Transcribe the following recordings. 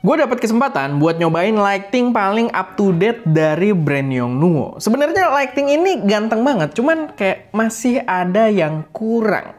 Gue dapat kesempatan buat nyobain lighting paling up to date dari brand Yongnuo. Sebenarnya lighting ini ganteng banget, cuman kayak masih ada yang kurang.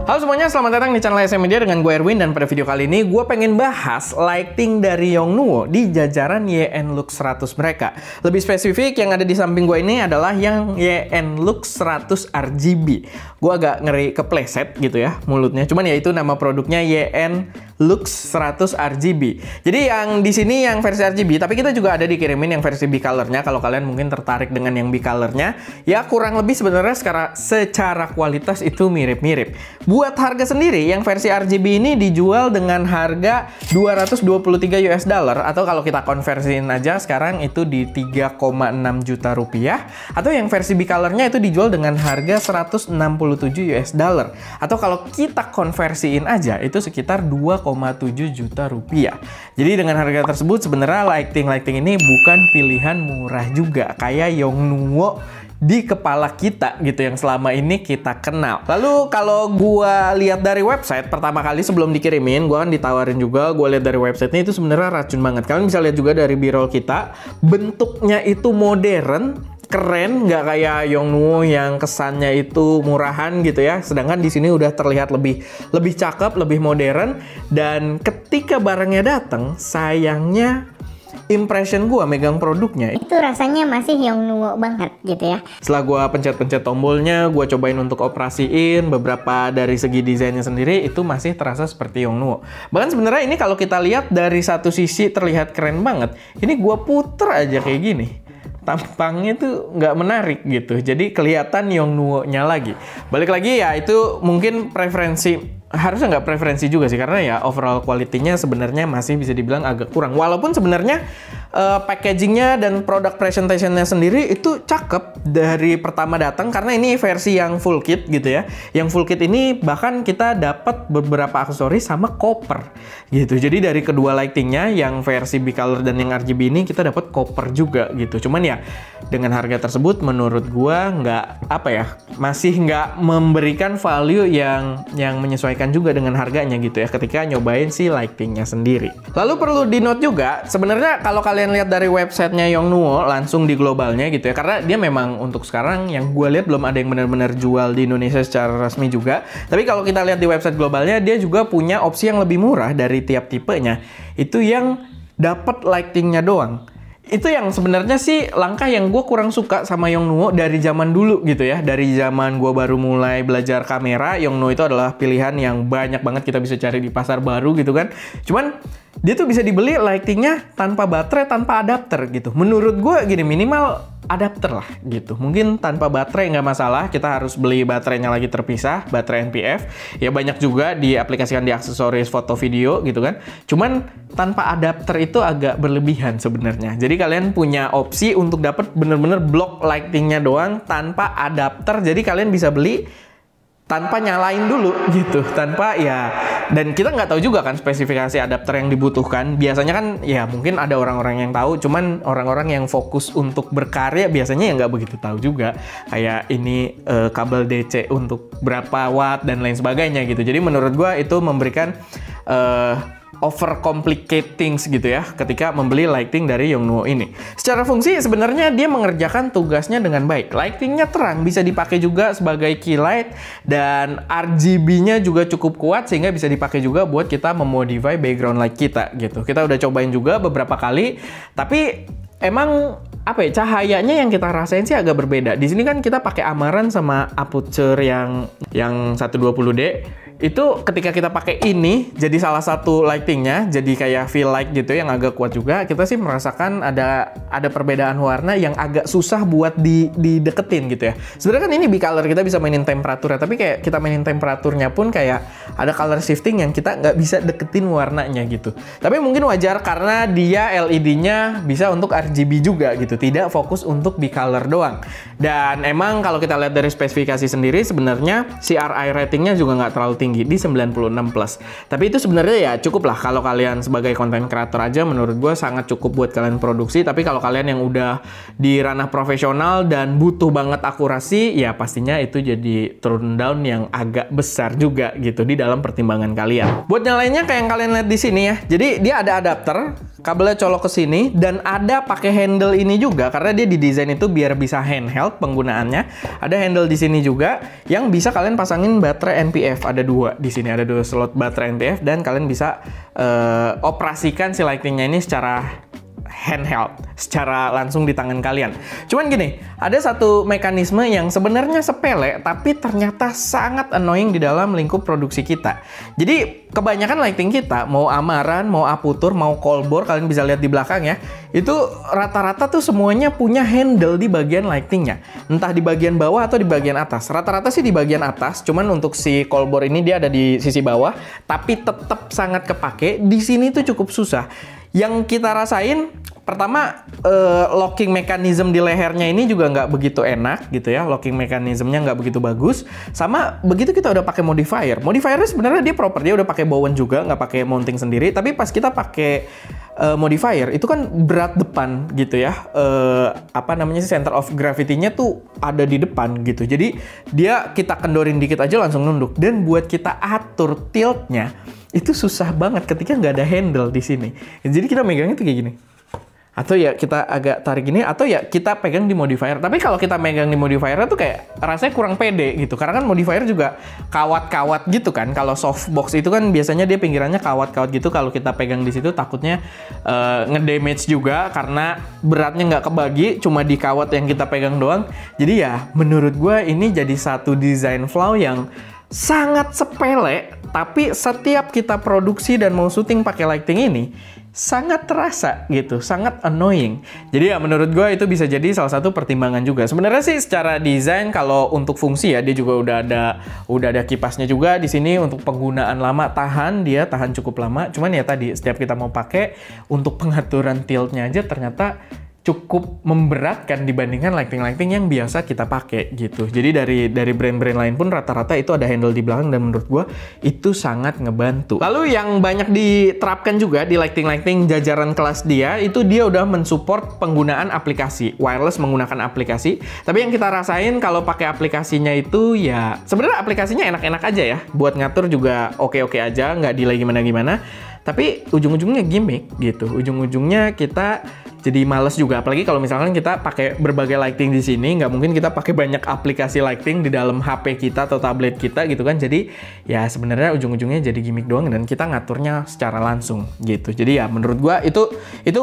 Halo semuanya, selamat datang di channel SM Media dengan gue Erwin, dan pada video kali ini gue pengen bahas lighting dari Yongnuo di jajaran YN-Lux 100 mereka. Lebih spesifik, yang ada di samping gue ini adalah yang YN-Lux 100 RGB. Gue agak ngeri kepleset gitu ya mulutnya, cuman ya itu nama produknya YN-Lux 100 RGB. Jadi yang di sini yang versi RGB, tapi kita juga ada dikirimin yang versi bicolornya. Kalau kalian mungkin tertarik dengan yang bicolornya, ya kurang lebih sebenarnya secara kualitas itu mirip-mirip. Buat harga sendiri, yang versi RGB ini dijual dengan harga 223 US dollar, atau kalau kita konversiin aja sekarang itu di 3,6 juta rupiah, atau yang versi bicolornya itu dijual dengan harga 167 US dollar, atau kalau kita konversiin aja itu sekitar 2,7 juta rupiah. Jadi dengan harga tersebut sebenarnya lighting ini bukan pilihan murah juga kayak Yongnuo di kepala kita gitu yang selama ini kita kenal. Lalu kalau gua lihat dari website pertama kali sebelum dikirimin, gua kan ditawarin juga, gua lihat dari websitenya itu sebenarnya racun banget. Kalian bisa lihat juga dari b-roll kita, bentuknya itu modern, keren, nggak kayak Yongnuo yang kesannya itu murahan gitu ya. Sedangkan di sini udah terlihat lebih cakep, lebih modern, dan ketika barangnya datang, sayangnya impression gua megang produknya itu rasanya masih Yongnuo banget gitu ya. Setelah gua pencet-pencet tombolnya, gua cobain untuk operasiin beberapa dari segi desainnya sendiri, itu masih terasa seperti Yongnuo. Bahkan sebenarnya ini kalau kita lihat dari satu sisi terlihat keren banget. Ini gua puter aja kayak gini, tampangnya tuh nggak menarik gitu. Jadi kelihatan Yongnuo-nya lagi. Balik lagi ya, itu mungkin preferensi. Harusnya nggak preferensi juga sih, karena ya overall quality-nya sebenarnya masih bisa dibilang agak kurang. Walaupun sebenarnya packaging-nya dan product presentation-nya sendiri itu cakep dari pertama datang, karena ini versi yang full kit gitu ya. Yang full kit ini bahkan kita dapat beberapa aksesoris sama koper gitu. Jadi dari kedua lighting-nya, yang versi bicolor dan yang RGB ini kita dapat koper juga gitu. Cuman ya dengan harga tersebut menurut gua nggak masih nggak memberikan value yang menyesuaikan juga dengan harganya gitu ya ketika nyobain si lightingnya sendiri. Lalu perlu di note juga, sebenarnya kalau kalian lihat dari websitenya Yongnuo langsung di globalnya gitu ya, karena dia memang untuk sekarang yang gue lihat belum ada yang benar-benar jual di Indonesia secara resmi juga. Tapi kalau kita lihat di website globalnya, dia juga punya opsi yang lebih murah dari tiap tipenya, itu yang dapat lightingnya doang. Itu yang sebenarnya sih langkah yang gue kurang suka sama Yongnuo dari zaman dulu gitu ya. Dari zaman gue baru mulai belajar kamera, Yongnuo itu adalah pilihan yang banyak banget kita bisa cari di pasar baru gitu kan. Cuman dia tuh bisa dibeli lightingnya tanpa baterai, tanpa adapter gitu. Menurut gue gini, minimal adapter lah gitu. Mungkin tanpa baterai nggak masalah, kita harus beli baterainya lagi terpisah, baterai NPF. Ya banyak juga diaplikasikan di aksesoris foto video gitu kan. Cuman tanpa adapter itu agak berlebihan sebenarnya. Jadi kalian punya opsi untuk dapat bener-bener blok lightingnya doang tanpa adapter. Jadi kalian bisa beli tanpa nyalain dulu gitu, tanpa ya, dan kita nggak tahu juga kan spesifikasi adapter yang dibutuhkan. Biasanya kan ya mungkin ada orang-orang yang tahu, cuman orang-orang yang fokus untuk berkarya biasanya ya nggak begitu tahu juga kayak ini kabel DC untuk berapa watt dan lain sebagainya gitu. Jadi menurut gua itu memberikan overcomplicate things gitu ya ketika membeli lighting dari Yongnuo ini. Secara fungsi sebenarnya dia mengerjakan tugasnya dengan baik. Lightingnya terang, bisa dipakai juga sebagai key light, dan RGB-nya juga cukup kuat sehingga bisa dipakai juga buat kita memodify background light kita gitu. Kita udah cobain juga beberapa kali, tapi emang cahayanya yang kita rasain sih agak berbeda. Di sini kan kita pakai amaran sama aperture yang 120D. Itu ketika kita pakai ini jadi salah satu lightingnya, jadi kayak feel light gitu yang agak kuat juga. Kita sih merasakan ada perbedaan warna yang agak susah buat dideketin gitu ya. Sebenarnya kan ini bicolor, kita bisa mainin temperaturnya, tapi kayak kita mainin temperaturnya pun kayak ada color shifting yang kita nggak bisa deketin warnanya gitu. Tapi mungkin wajar karena dia LED-nya bisa untuk RGB juga gitu, tidak fokus untuk bicolor doang. Dan emang kalau kita lihat dari spesifikasi sendiri, sebenarnya CRI ratingnya juga nggak terlalu tinggi tinggi di 96 plus. Tapi itu sebenarnya ya cukup lah kalau kalian sebagai content creator aja, menurut gue sangat cukup buat kalian produksi. Tapi kalau kalian yang udah di ranah profesional dan butuh banget akurasi, ya pastinya itu jadi turn down yang agak besar juga gitu di dalam pertimbangan kalian. Buat nyalainnya kayak yang kalian lihat di sini ya. Jadi dia ada adapter, kabelnya colok ke sini, dan ada pakai handle ini juga karena dia didesain itu biar bisa handheld penggunaannya. Ada handle di sini juga yang bisa kalian pasangin baterai NPF. Ada dua di sini, ada 2 slot baterai NPF, dan kalian bisa operasikan si lightingnya ini secara handheld, secara langsung di tangan kalian. Cuman gini, ada satu mekanisme yang sebenarnya sepele tapi ternyata sangat annoying di dalam lingkup produksi kita. Jadi kebanyakan lighting kita, mau Amaran, mau Aputur, mau Colbor, kalian bisa lihat di belakang ya, itu rata-rata tuh semuanya punya handle di bagian lightingnya, entah di bagian bawah atau di bagian atas. Rata-rata sih di bagian atas, cuman untuk si Colbor ini dia ada di sisi bawah, tapi tetap sangat kepake. Di sini tuh cukup susah. Yang kita rasain, pertama locking mechanism di lehernya ini juga nggak begitu enak gitu ya. Locking mechanismnya nggak begitu bagus. Sama begitu kita udah pakai modifier. Modifiernya sebenarnya dia proper, dia udah pakai bowen juga, nggak pakai mounting sendiri. Tapi pas kita pakai modifier itu kan berat depan gitu ya. Apa namanya sih, center of gravity-nya tuh ada di depan gitu. Jadi dia kita kendorin dikit aja langsung nunduk. Dan buat kita atur tiltnya itu susah banget ketika nggak ada handle di sini. Jadi kita megangnya tuh kayak gini. Atau ya kita agak tarik gini, atau ya kita pegang di modifier. Tapi kalau kita megang di modifier tuh kayak rasanya kurang pede gitu. Karena kan modifier juga kawat-kawat gitu kan. Kalau softbox itu kan biasanya dia pinggirannya kawat-kawat gitu. Kalau kita pegang di situ takutnya ngedamage juga karena beratnya nggak kebagi, cuma di kawat yang kita pegang doang. Jadi ya menurut gue ini jadi satu design flaw yang sangat sepele, tapi setiap kita produksi dan mau syuting pakai lighting ini sangat terasa gitu, sangat annoying. Jadi ya menurut gue itu bisa jadi salah satu pertimbangan juga. Sebenarnya sih secara desain kalau untuk fungsi ya dia juga udah ada kipasnya juga di sini untuk penggunaan lama, tahan cukup lama. Cuman ya tadi setiap kita mau pakai untuk pengaturan tiltnya aja ternyata cukup memberatkan dibandingkan lighting-lighting yang biasa kita pakai gitu. Jadi dari brand-brand lain pun rata-rata itu ada handle di belakang dan menurut gua itu sangat ngebantu. Lalu yang banyak diterapkan juga di lighting-lighting jajaran kelas dia, itu dia udah mensupport penggunaan aplikasi, wireless menggunakan aplikasi. Tapi yang kita rasain kalau pakai aplikasinya itu ya sebenarnya aplikasinya enak-enak aja ya. Buat ngatur juga oke-oke aja, nggak delay gimana-gimana. Tapi ujung-ujungnya gimmick gitu. Ujung-ujungnya kita jadi males juga, apalagi kalau misalkan kita pakai berbagai lighting di sini, nggak mungkin kita pakai banyak aplikasi lighting di dalam HP kita atau tablet kita gitu kan. Jadi ya sebenarnya ujung-ujungnya jadi gimmick doang dan kita ngaturnya secara langsung gitu. Jadi ya menurut gua itu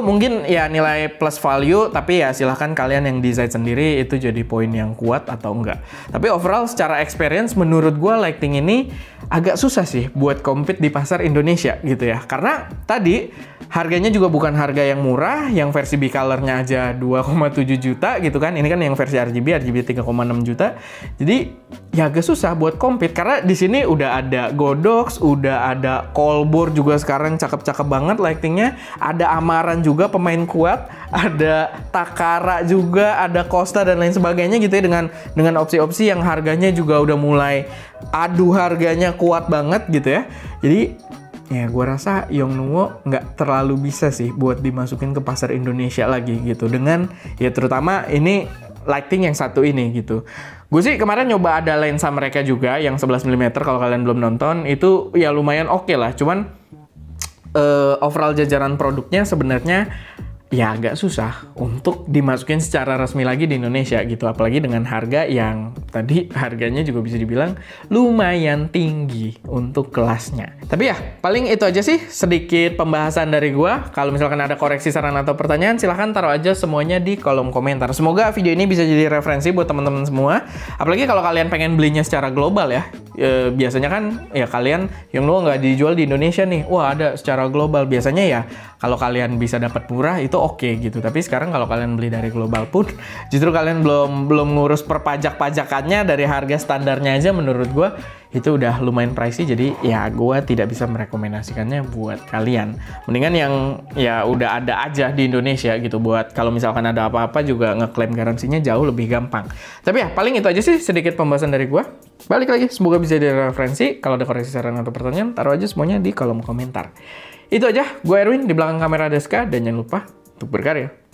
mungkin ya nilai plus value, tapi ya silahkan kalian yang desain sendiri itu jadi poin yang kuat atau enggak. Tapi overall secara experience menurut gua lighting ini agak susah sih buat compete di pasar Indonesia gitu ya. Karena tadi harganya juga bukan harga yang murah, yang versi bicolornya aja 2,7 juta gitu kan. Ini kan yang versi RGB 3,6 juta. Jadi ya agak susah buat compete karena di sini udah ada Godox, udah ada Colbor juga sekarang cakep-cakep banget lightingnya. Ada Amaran juga pemain kuat, ada Takara juga, ada Costa dan lain sebagainya gitu ya dengan opsi-opsi yang harganya juga udah mulai adu harganya kuat banget gitu ya. Jadi ya gue rasa Yongnuo nggak terlalu bisa sih buat dimasukin ke pasar Indonesia lagi gitu. Dengan ya terutama ini lighting yang satu ini gitu. Gue sih kemarin nyoba ada lensa mereka juga yang 11 mm kalau kalian belum nonton. Itu ya lumayan oke lah. Cuman overall jajaran produknya sebenarnya ya agak susah untuk dimasukin secara resmi lagi di Indonesia gitu. Apalagi dengan harga yang tadi harganya juga bisa dibilang lumayan tinggi untuk kelasnya. Tapi ya paling itu aja sih sedikit pembahasan dari gua. Kalau misalkan ada koreksi, saran atau pertanyaan silahkan taruh aja semuanya di kolom komentar. Semoga video ini bisa jadi referensi buat teman-teman semua. Apalagi kalau kalian pengen belinya secara global ya. Biasanya kan ya kalian Yongnuo nggak dijual di Indonesia nih. Wah ada secara global. Biasanya ya kalau kalian bisa dapat murah itu oke gitu. Tapi sekarang kalau kalian beli dari global pun justru kalian belum ngurus perpajak-pajakannya dari harga standarnya aja menurut gue itu udah lumayan pricey, jadi ya gue tidak bisa merekomendasikannya buat kalian. Mendingan yang ya udah ada aja di Indonesia gitu, buat kalau misalkan ada apa-apa juga ngeklaim garansinya jauh lebih gampang. Tapi ya paling itu aja sih sedikit pembahasan dari gue. Balik lagi, semoga bisa jadi referensi. Kalau ada koreksi, saran, atau pertanyaan, taruh aja semuanya di kolom komentar. Itu aja, gue Erwin, di belakang kamera Deska, dan jangan lupa untuk berkarya.